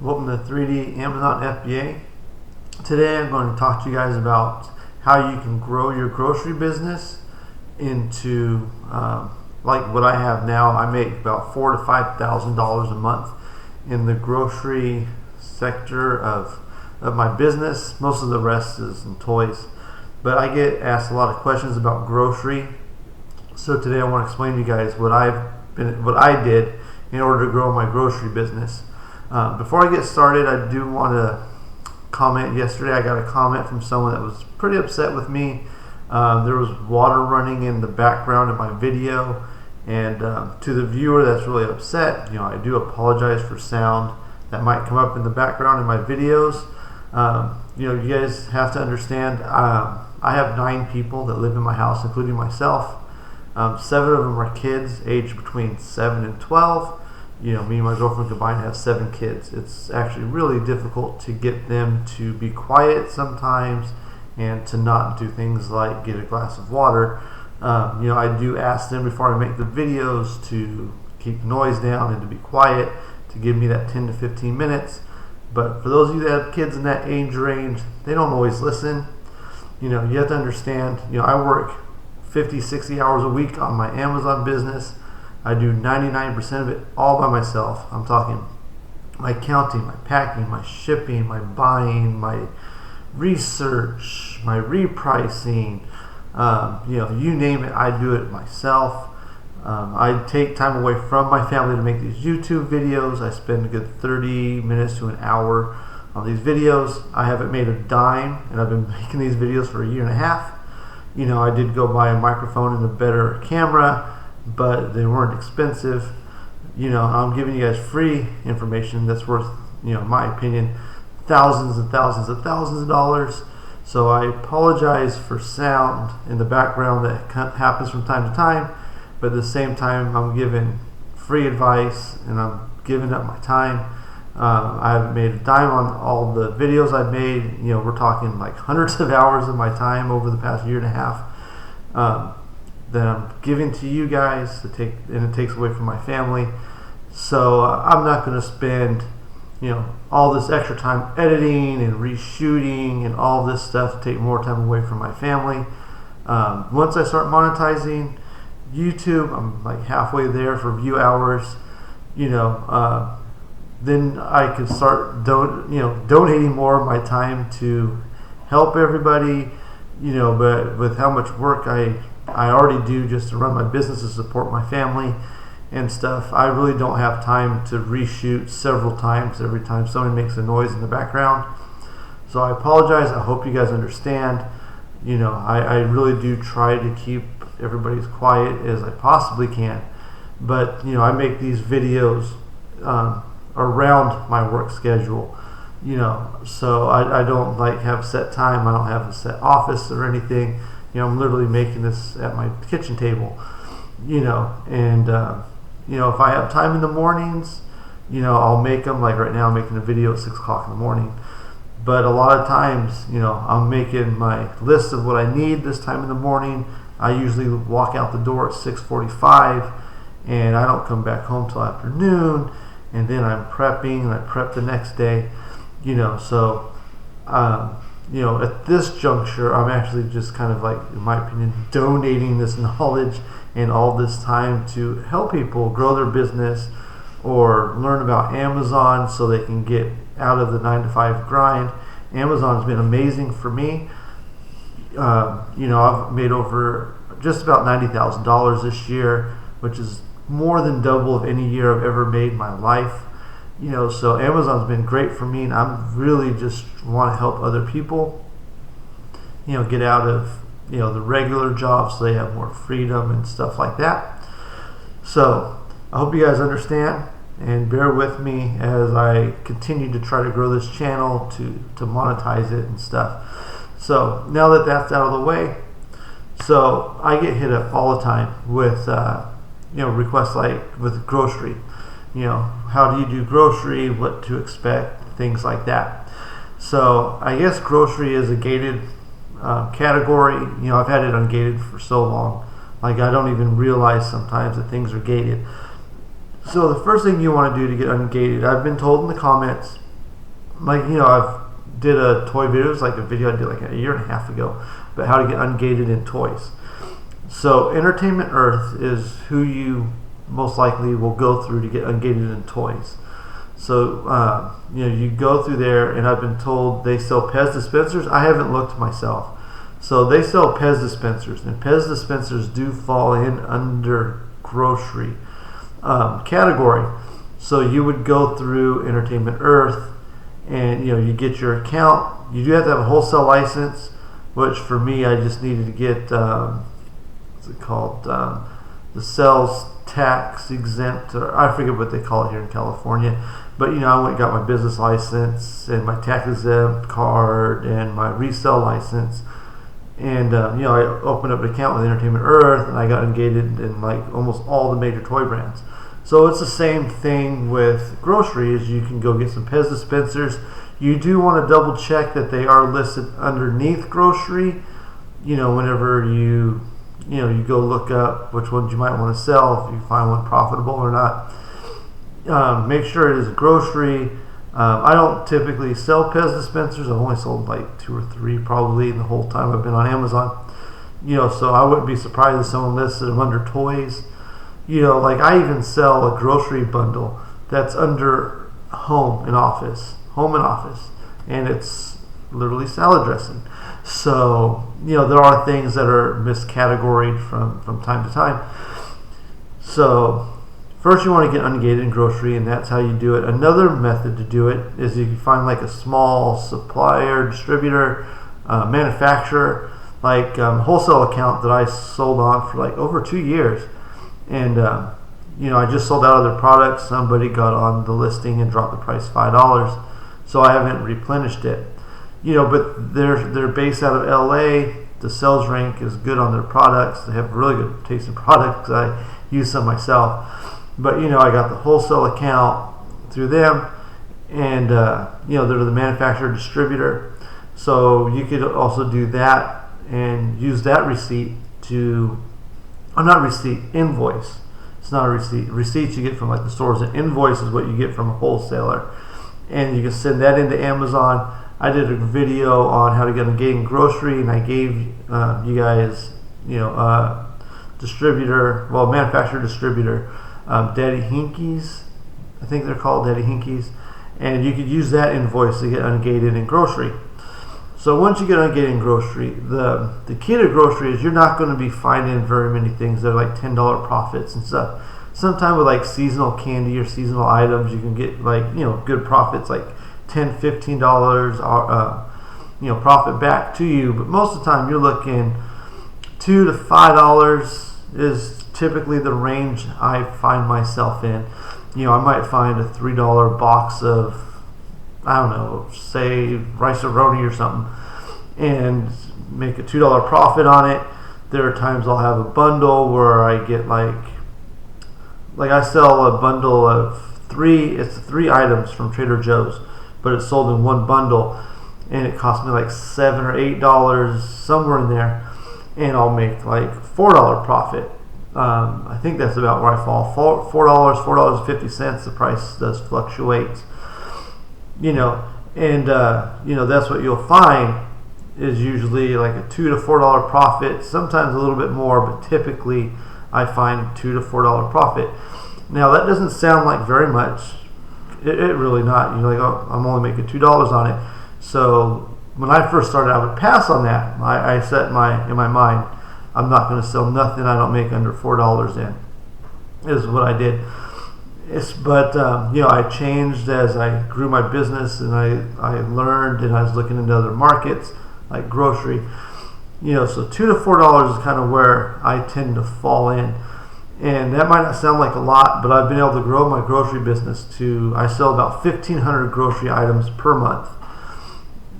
Welcome to 3D Amazon FBA. Today I'm going to talk to you guys about how you can grow your grocery business into like what I have now. I make about $4,000 to $5,000 a month in the grocery sector of my business. Most of the rest is in toys, but I get asked a lot of questions about grocery. So today I want to explain to you guys what I did in order to grow my grocery business. Before I get started, I do want to comment. Yesterday I got a comment from someone that was pretty upset with me. There was water running in the background of my video, and to the viewer that's really upset, I do apologize for sound that might come up in the background in my videos. You guys have to understand, I have 9 people that live in my house, including myself. 7 of them are kids aged between 7 and 12. Me and my girlfriend combined have 7 kids. It's actually really difficult to get them to be quiet sometimes and to not do things like get a glass of water. I do ask them before I make the videos to keep noise down and to be quiet, to give me that 10 to 15 minutes. But for those of you that have kids in that age range, they don't always listen. You have to understand, I work 50, 60 hours a week on my Amazon business. I do 99% of it all by myself. I'm talking my counting, my packing, my shipping, my buying, my research, my repricing, you name it, I do it myself. I take time away from my family to make these YouTube videos. I spend a good 30 minutes to an hour on these videos. I haven't made a dime, and I've been making these videos for a year and a half. I did go buy a microphone and a better camera, but they weren't expensive. I'm giving you guys free information that's worth, in my opinion, thousands and thousands and thousands of dollars. So I apologize for sound in the background that happens from time to time, but at the same time I'm giving free advice and I'm giving up my time. I haven't made a dime on all the videos I've made. We're talking like hundreds of hours of my time over the past year and a half that I'm giving to you guys and it takes away from my family. So I'm not going to spend all this extra time editing and reshooting and all this stuff to take more time away from my family. Once I start monetizing YouTube, I'm like halfway there for view hours. Then I can start donating more of my time to help everybody. But with how much work I already do just to run my business and support my family and stuff, I really don't have time to reshoot several times every time somebody makes a noise in the background. So I apologize. I hope you guys understand. I really do try to keep everybody as quiet as I possibly can. But I make these videos around my work schedule. So I don't have set time. I don't have a set office or anything. I'm literally making this at my kitchen table. If I have time in the mornings, I'll make them. Like right now, I'm making a video at 6 o'clock in the morning. But a lot of times, I'm making my list of what I need this time in the morning. I usually walk out the door at 6:45, and I don't come back home till afternoon. And then I'm prepping, and I prep the next day. At this juncture, I'm actually just kind of like, in my opinion, donating this knowledge and all this time to help people grow their business or learn about Amazon so they can get out of the 9-to-5 grind. Amazon has been amazing for me. I've made over just about $90,000 this year, which is more than double of any year I've ever made in my life. So Amazon's been great for me, and I'm really just want to help other people, get out of, the regular jobs so they have more freedom and stuff like that. So I hope you guys understand and bear with me as I continue to try to grow this channel to monetize it and stuff. So now that that's out of the way, so I get hit up all the time with requests like with grocery. How do you do grocery, what to expect, things like that. So I guess grocery is a gated category. I've had it ungated for so long, like I don't even realize sometimes that things are gated. So the first thing you want to do to get ungated, I've been told in the comments, like, I've did a toy video. It was like a video I did like a year and a half ago, but how to get ungated in toys. So Entertainment Earth is who you most likely will go through to get ungated in toys. So you go through there, and I've been told they sell Pez dispensers. I haven't looked myself. So they sell Pez dispensers, and Pez dispensers do fall in under grocery category. So you would go through Entertainment Earth, and you get your account. You do have to have a wholesale license, which for me, I just needed to get what's it called, the sales tax exempt, or I forget what they call it here in California. But I went and got my business license and my tax exempt card and my resale license. And I opened up an account with Entertainment Earth, and I got ungated in like almost all the major toy brands. So it's the same thing with grocery. Is you can go get some Pez dispensers. You do want to double check that they are listed underneath grocery. Whenever you go look up which ones you might want to sell, if you find one profitable or not. Make sure it is a grocery. I don't typically sell Pez dispensers. I've only sold like 2 or 3 probably in the whole time I've been on Amazon. So I wouldn't be surprised if someone listed them under toys. Like I even sell a grocery bundle that's under home and office, and it's literally salad dressing. So there are things that are miscategoried from time to time. So first, you want to get ungated in grocery, and that's how you do it. Another method to do it is if you find like a small supplier, distributor, manufacturer, like wholesale account that I sold on for like over 2 years. And, I just sold out of their products. Somebody got on the listing and dropped the price $5. So I haven't replenished it. But they're based out of LA. The sales rank is good on their products. They have really good tasting products because I use some myself. But I got the wholesale account through them, and they're the manufacturer distributor. So you could also do that and use that receipt to, not receipt, invoice. It's not a receipt. Receipts you get from like the stores. An invoice is what you get from a wholesaler, and you can send that into Amazon. I did a video on how to get ungated grocery, and I gave you guys, manufacturer distributor. Daddy Hinkies, I think they're called Daddy Hinkies, and you could use that invoice to get ungated in grocery. So once you get ungated in grocery, the key to grocery is you're not going to be finding very many things that are like $10 profits and stuff. Sometimes with like seasonal candy or seasonal items, you can get like good profits, like $10, $15 profit back to you. But most of the time, you're looking $2 to $5 is typically the range I find myself in. I might find a $3 box of, I don't know, say rice-a-roni or something, and make a $2 profit on it. There are times I'll have a bundle where I get like I sell a bundle of 3. It's 3 items from Trader Joe's, but it's sold in one bundle, and it costs me like $7 or $8 somewhere in there, and I'll make like $4 profit. I think that's about where I fall. $4, $4.50. The price does fluctuate, and that's what you'll find is usually like a $2 to $4 profit. Sometimes a little bit more, but typically I find $2 to $4 profit. Now that doesn't sound like very much. It really not. I'm only making $2 on it. So when I first started, I would pass on that. I set in my mind, I'm not going to sell nothing I don't make under $4 in, is what I did. But I changed as I grew my business, and I learned, and I was looking into other markets like grocery. So $2 to $4 is kind of where I tend to fall in. And that might not sound like a lot, but I've been able to grow my grocery business I sell about 1,500 grocery items per month.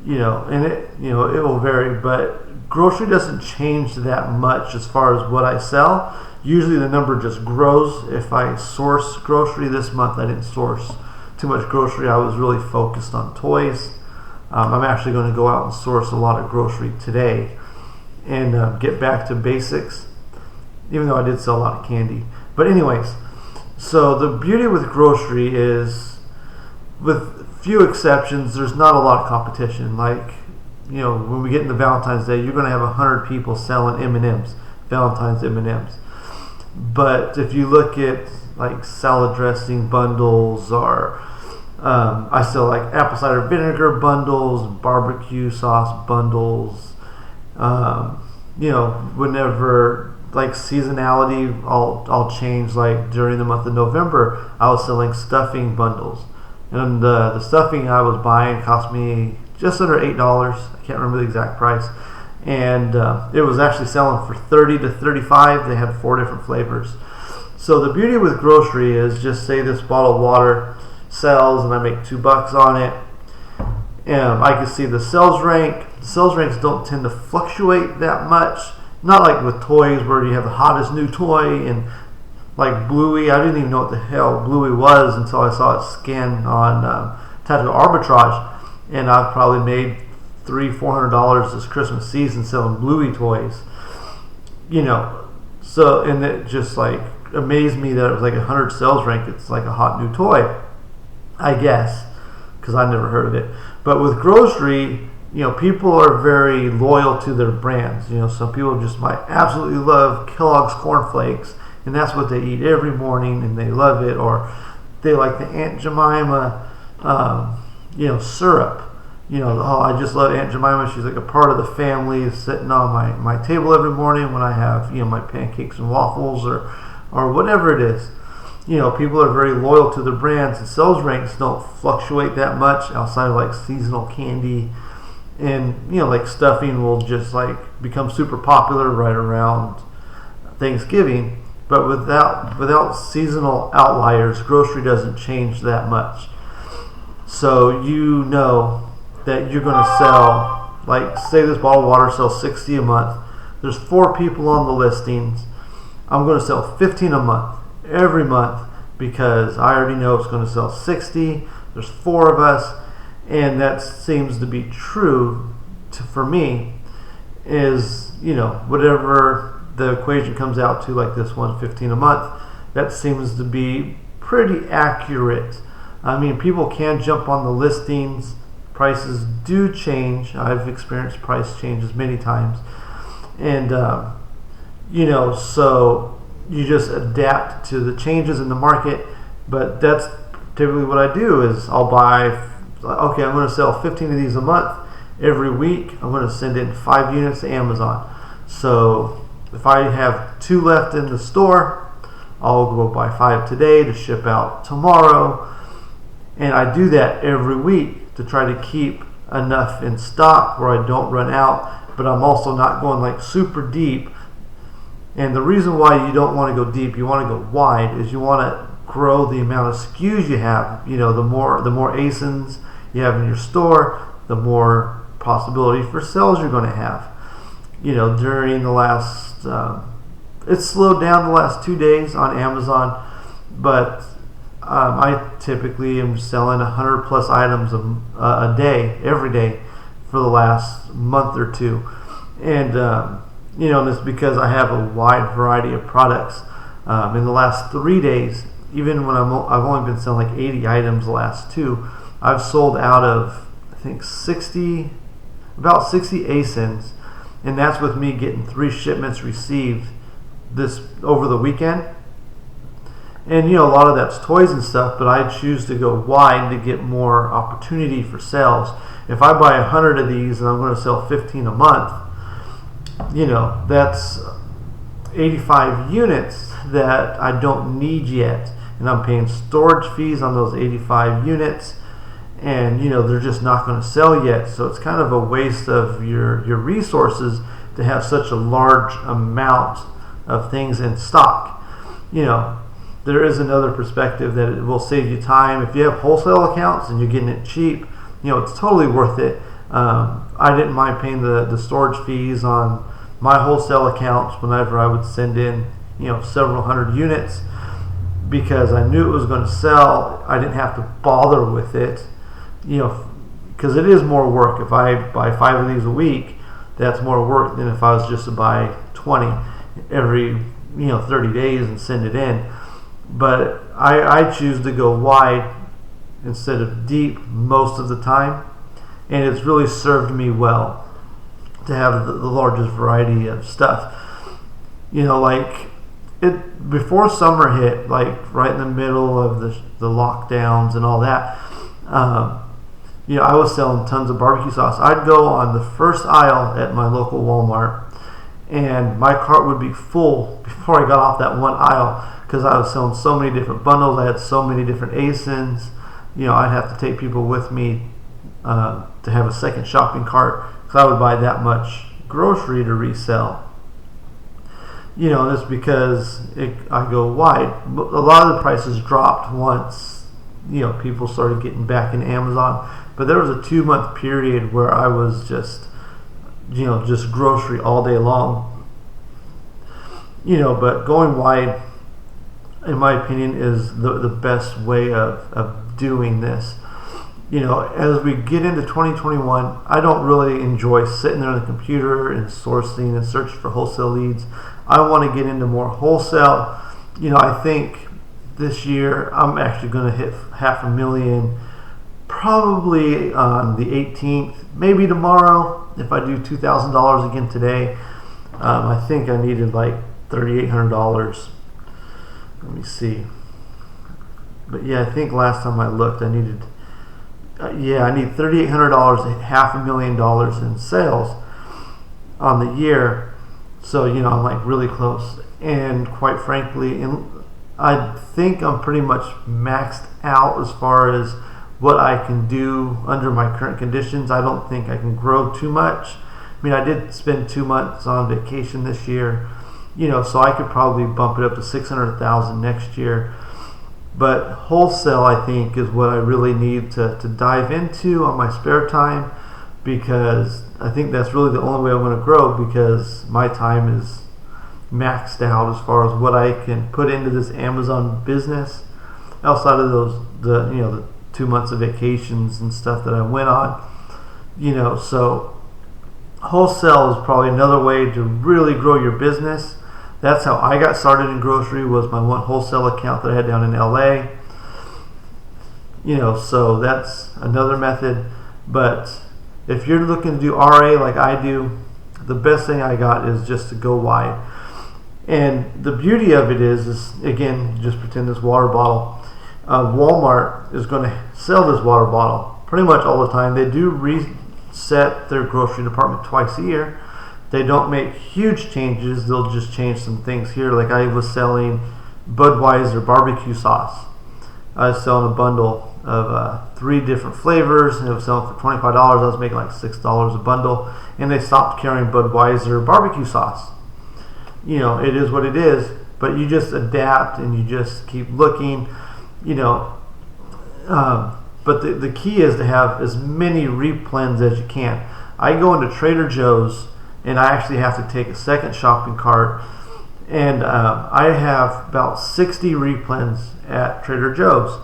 And it will vary, but grocery doesn't change that much as far as what I sell. Usually the number just grows. If I source grocery this month, I didn't source too much grocery. I was really focused on toys. I'm actually going to go out and source a lot of grocery today and get back to basics, even though I did sell a lot of candy. But anyways, so the beauty with grocery is with few exceptions, there's not a lot of competition. Like, when we get into Valentine's Day, you're going to have 100 people selling M&Ms, Valentine's M&Ms. But if you look at like salad dressing bundles, or I sell like apple cider vinegar bundles, barbecue sauce bundles. Whenever like seasonality, I'll change. Like during the month of November, I was selling stuffing bundles, and the stuffing I was buying cost me just under $8. I can't remember the exact price, and it was actually selling for $30 to $35. They had 4 different flavors. So the beauty with grocery is, just say this bottle of water sells and I make $2 on it. I can see the sales rank. The sales ranks don't tend to fluctuate that much. Not like with toys where you have the hottest new toy, and like Bluey. I didn't even know what the hell Bluey was until I saw it scan on Tactical Arbitrage, and I've probably made $300-400 this Christmas season selling Bluey toys. So, and it just like amazed me that it was like 100 sales rank. It's like a hot new toy, I guess, because I never heard of it. But with grocery, people are very loyal to their brands. Some people just might absolutely love Kellogg's Corn Flakes, and that's what they eat every morning, and they love it. Or they like the Aunt Jemima, syrup. I just love Aunt Jemima. She's like a part of the family, sitting on my table every morning when I have, my pancakes and waffles or whatever it is. People are very loyal to their brands, and sales ranks don't fluctuate that much outside of like seasonal candy. And, like stuffing will just like become super popular right around Thanksgiving. But without seasonal outliers, grocery doesn't change that much. So that you're going to sell, like say this bottle of water sells $60 a month. There's 4 people on the listings. I'm going to sell $15 a month every month, because I already know it's going to sell $60. There's 4 of us. And that seems to be true for me, is, whatever the equation comes out to, like this $115 a month, that seems to be pretty accurate. I mean, people can jump on the listings. Prices do change. I've experienced price changes many times. And, so you just adapt to the changes in the market. But that's typically what I do, is I'll buy, okay, I'm going to sell 15 of these a month. Every week, I'm going to send in 5 units to Amazon. So if I have 2 left in the store, I'll go buy 5 today to ship out tomorrow. And I do that every week to try to keep enough in stock where I don't run out, but I'm also not going like super deep. And the reason why you don't want to go deep, you want to go wide, is you want to grow the amount of SKUs you have. The more ASINs you have in your store, the more possibility for sales you're going to have. During the last, it's slowed down the last 2 days on Amazon, but I typically am selling 100 plus items a day, every day, for the last month or 2. And, and it's because I have a wide variety of products. In the last 3 days, even when I've only been selling like 80 items the last 2, I've sold out of, I think, about 60 ASINs, and that's with me getting 3 shipments received this over the weekend. And a lot of that's toys and stuff, but I choose to go wide to get more opportunity for sales. If I buy 100 of these and I'm going to sell 15 a month, that's 85 units that I don't need yet, and I'm paying storage fees on those 85 units. And they're just not going to sell yet, so it's kind of a waste of your resources to have such a large amount of things in stock. There is another perspective that it will save you time. If you have wholesale accounts and you're getting it cheap, it's totally worth it. I didn't mind paying the storage fees on my wholesale accounts whenever I would send in several hundred units, because I knew it was going to sell. I didn't have to bother with it. Because it is more work. If I buy 5 of these a week, that's more work than if I was just to buy 20 every 30 days and send it in. But I choose to go wide instead of deep most of the time, and it's really served me well to have the largest variety of stuff. Like it before summer hit, like right in the middle of the lockdowns and all that. I was selling tons of barbecue sauce. I'd go on the first aisle at my local Walmart, and my cart would be full before I got off that one aisle because I was selling so many different bundles. I had so many different ASINs. I'd have to take people with me to have a second shopping cart because I would buy that much grocery to resell. That's because I go wide. A lot of the prices dropped once people started getting back in Amazon, but there was a 2-month period where I was just grocery all day long. But going wide, in my opinion, is the best way of doing this. As we get into 2021, I don't really enjoy sitting there on the computer and sourcing and searching for wholesale leads. I want to get into more wholesale. I think this year I'm actually going to hit $500,000 probably on the 18th, maybe tomorrow if I do $2,000 again today. I think I needed like $3,800. Let me see. But yeah, I think last time I looked I needed I need $3,800, $500,000 in sales on the year. So I'm like really close, and quite frankly, I think I'm pretty much maxed out as far as what I can do under my current conditions. I don't think I can grow too much. I did spend 2 months on vacation this year, so I could probably bump it up to $600,000 next year. But wholesale, I think, is what I really need to dive into on my spare time, because I think that's really the only way I'm going to grow, because my time is maxed out as far as what I can put into this Amazon business outside of the 2 months of vacations and stuff that I went on. So wholesale is probably another way to really grow your business. That's how I got started in grocery, was my one wholesale account that I had down in LA. So that's another method. But if you're looking to do RA like I do, the best thing I got is just to go wide. And the beauty of it is again, just pretend this water bottle. Walmart is going to sell this water bottle pretty much all the time. They do reset their grocery department twice a year. They don't make huge changes. They'll just change some things here. Like I was selling Budweiser barbecue sauce. I was selling a bundle of 3 different flavors, and it was selling for $25. I was making like $6 a bundle, and they stopped carrying Budweiser barbecue sauce. It is what it is, but you just adapt and you just keep looking. But the key is to have as many replens as you can. I go into Trader Joe's, and I actually have to take a second shopping cart, and I have about 60 replens at Trader Joe's.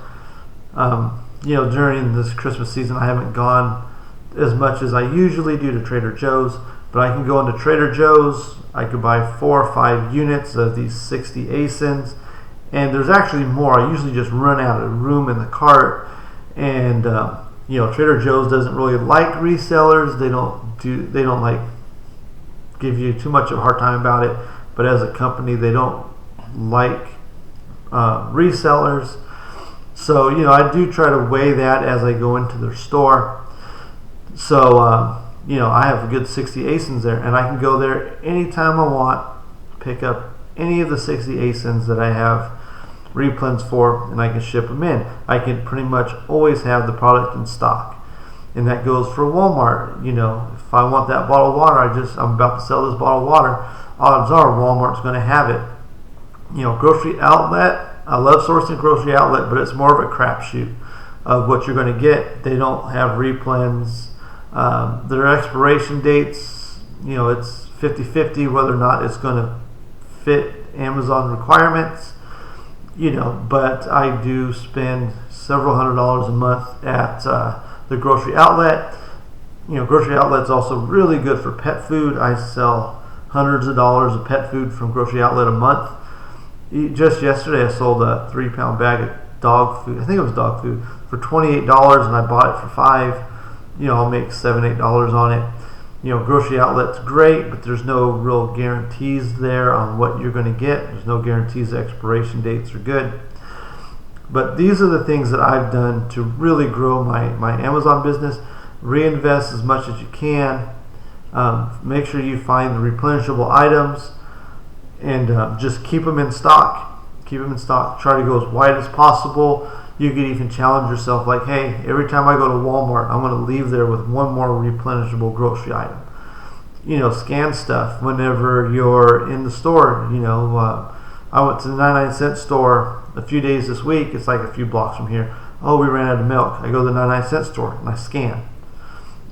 During this Christmas season, I haven't gone as much as I usually do to Trader Joe's, but I can go into Trader Joe's. I could buy 4 or 5 units of these 60 ASINs, and there's actually more. I usually just run out of room in the cart, and Trader Joe's doesn't really like resellers. They don't like give you too much of a hard time about it, but as a company they don't like resellers. So I do try to weigh that as I go into their store. So I have a good 60 ASINs there, and I can go there anytime I want, pick up any of the 60 ASINs that I have replens for, and I can ship them in. I can pretty much always have the product in stock. And that goes for Walmart. If I want that bottle of water, I'm about to sell this bottle of water, odds are Walmart's going to have it. Grocery outlet, I love sourcing grocery outlet, but it's more of a crapshoot of what you're going to get. They don't have replens. Their expiration dates, it's 50-50 whether or not it's going to fit Amazon requirements. But I do spend several $100s a month at the grocery outlet. Grocery outlet's also really good for pet food. I sell hundreds of dollars of pet food from grocery outlet a month. Just yesterday I sold a 3-pound bag of dog food. I think it was dog food for $28, and I bought it for $5. I'll make $7-8 on it. Grocery outlet's great, but there's no real guarantees there on what you're going to get. There's no guarantees the expiration dates are good. But these are the things that I've done to really grow my Amazon business. Reinvest as much as you can. Make sure you find the replenishable items, and just keep them in stock. Keep them in stock. Try to go as wide as possible. You can even challenge yourself, like, hey, every time I go to Walmart, I'm going to leave there with one more replenishable grocery item. Scan stuff whenever you're in the store. I went to the 99-cent store a few days this week. It's like a few blocks from here. Oh, we ran out of milk. I go to the 99-cent store and I scan.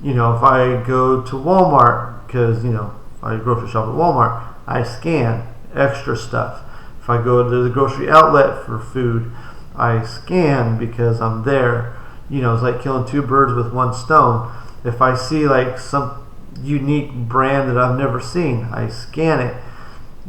If I go to Walmart, because I grocery shop at Walmart, I scan extra stuff. If I go to the grocery outlet for food, I scan because I'm there. It's like killing two birds with one stone. If I see like some unique brand that I've never seen, I scan it.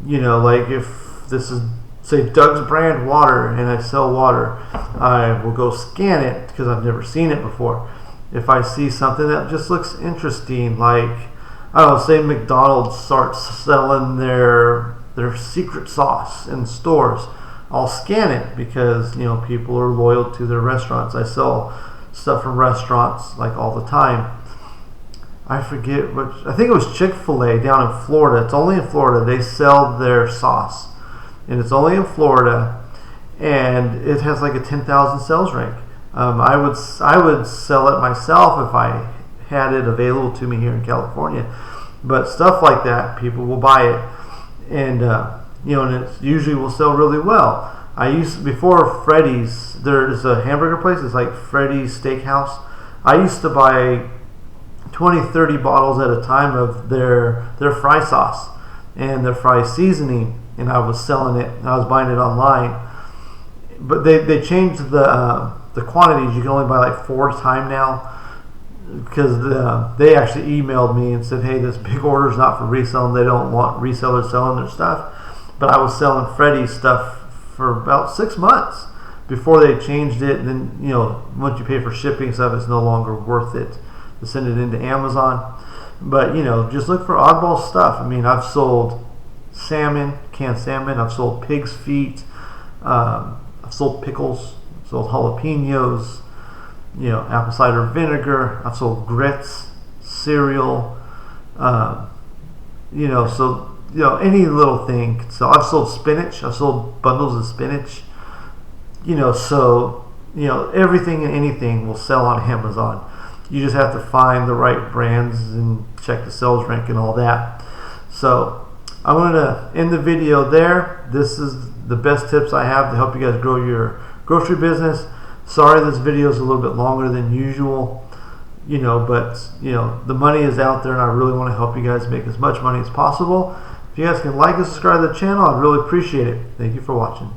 Like if this is, say, Doug's brand water, and I sell water, I will go scan it because I've never seen it before. If I see something that just looks interesting, like, I don't know, say McDonald's starts selling their secret sauce in stores, I'll scan it because people are loyal to their restaurants. I sell stuff from restaurants like all the time. I forget which. I think it was Chick-fil-A down in Florida. It's only in Florida. They sell their sauce, and it's only in Florida, and it has like a 10,000 sales rank. I would sell it myself if I had it available to me here in California. But stuff like that, people will buy it, and and it usually will sell really well. Before Freddy's, there's a hamburger place. It's like Freddy's Steakhouse. I used to buy 20-30 bottles at a time of their fry sauce and their fry seasoning, and I was selling it, and I was buying it online. But they changed the quantities. You can only buy like 4 at a time now, because they actually emailed me and said, hey, this big order is not for resale, and they don't want resellers selling their stuff. But I was selling Freddy's stuff for about 6 months before they changed it. And then, once you pay for shipping stuff, it's no longer worth it to send it into Amazon. But, just look for oddball stuff. I mean, I've sold salmon, canned salmon. I've sold pig's feet. I've sold pickles. I've sold jalapenos. Apple cider vinegar. I've sold grits, cereal. Any little thing. So I've sold spinach. I've sold bundles of spinach. Everything and anything will sell on Amazon. You just have to find the right brands and check the sales rank and all that. So I'm going to end the video there. This is the best tips I have to help you guys grow your grocery business. Sorry this video is a little bit longer than usual. But the money is out there, and I really want to help you guys make as much money as possible. If you guys can like and subscribe to the channel, I'd really appreciate it. Thank you for watching.